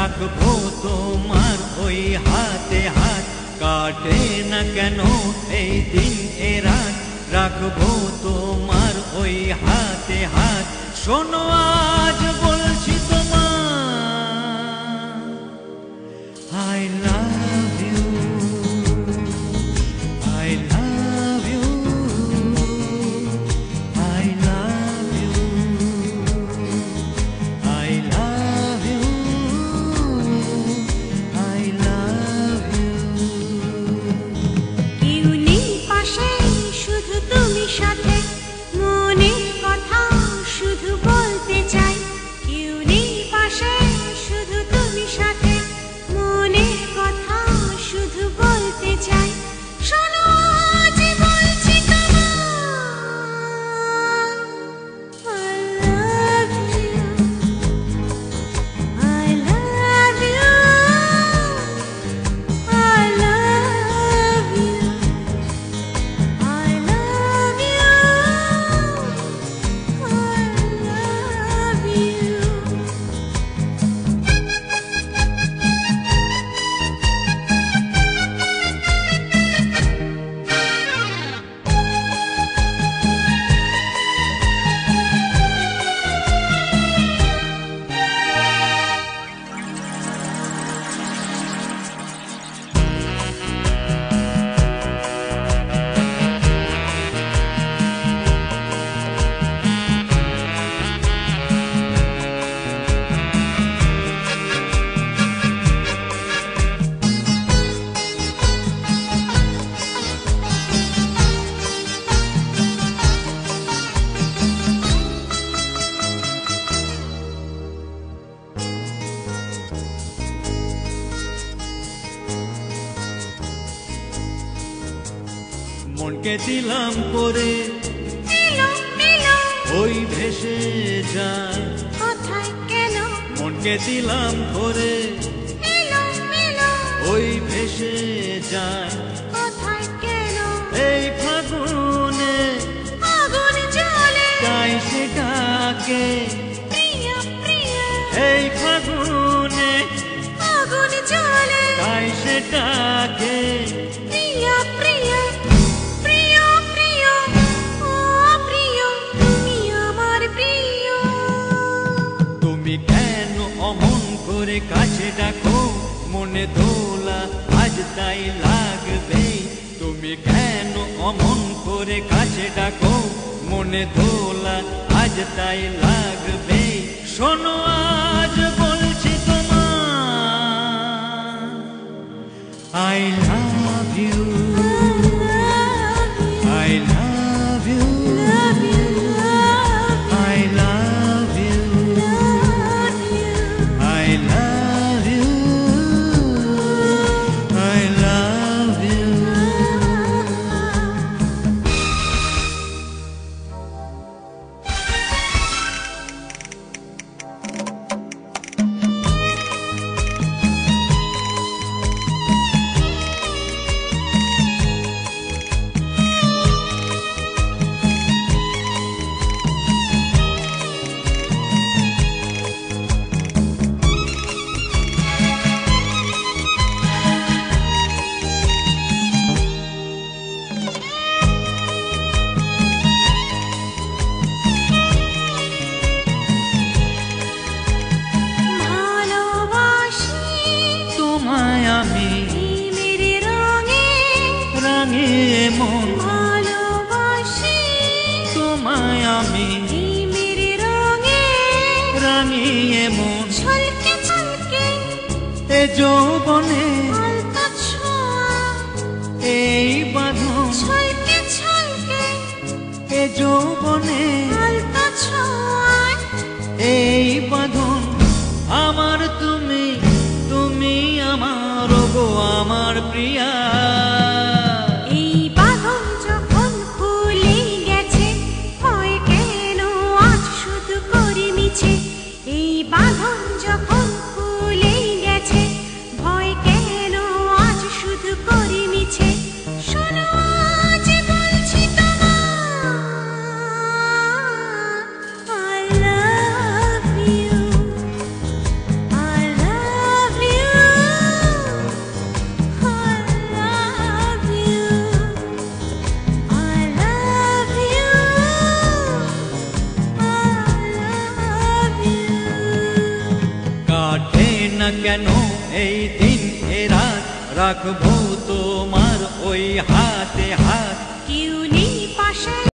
রাখবো তোমার ওই হাতে হাত, কাটে না কেন এই দিন এ রাত, রাখবো তোমার ওই হাতে হাত। শোনো আজ বলছি তোমার I love you, I love you, I love you, I love you, I love you। কেউ নেই পাশে শুধু তুমি সাথে, মনের কথা শুধু বলতে চাই। কেউ নেই পাশে শুধু তুমি সাথে, মনের কথা শুধু বলতে চাই। শোনো আজ বলছি তোমার I love you, I love you, I love you, I love you, I love you। মনকে দিলাম করে এলো এলো ওই ভেসে যায়, কোথায় কেন? মনকে দিলাম করে এলো এলো ওই ভেসে যায়। কোথায় কেন? এই ফাগুনে আগুন জ্বলে তাই সে ডাকে, প্রিয় প্রিয়, এই ফাগুনে আগুন জ্বলে তাই সে ডাকে। প্রিয় প্রিয়, প্রিয় প্রিয়, ও প্রিয় তুমি আমার প্রিয়। তুমি কেন অমন করে কাছে ডাকো, মনে দোলা আজ তাই লাগবে। তুমি কেন অমন করে কাছে ডাকো, মনে দোলা আজ তাই লাগবে। শোনো আজ বলছি তোমার I love you, I love you, I love you, I love you, I love you। ভালোবাসি তোমায় আমি প্রেমের রঙে, রাঙিয়ে মন, ভালোবাসি তোমায় আমি প্রেমের রঙে, রাঙিয়ে মন। ছলকে ছলকে এ যৌবনে আলতা ছোঁয়া, এই বাঁধন, ছলকে ছলকে এ যৌবনে আলতা ছোঁয়া, এই বাঁধন। আমার তুমি, তুমি আমার গো আমার প্রিয়া। এই বাঁধন যখন খুলে গেছে, ভয় কেন আজ শুধু করে মিছে? এই বাঁধন যখন খুলে গেছে, ভয় কেন আজ শুধু করে মিছে? শোনো আজ বলছি তোমার I love you, I love না কেন এই দিন এ রাত রাখবো তোমার ওই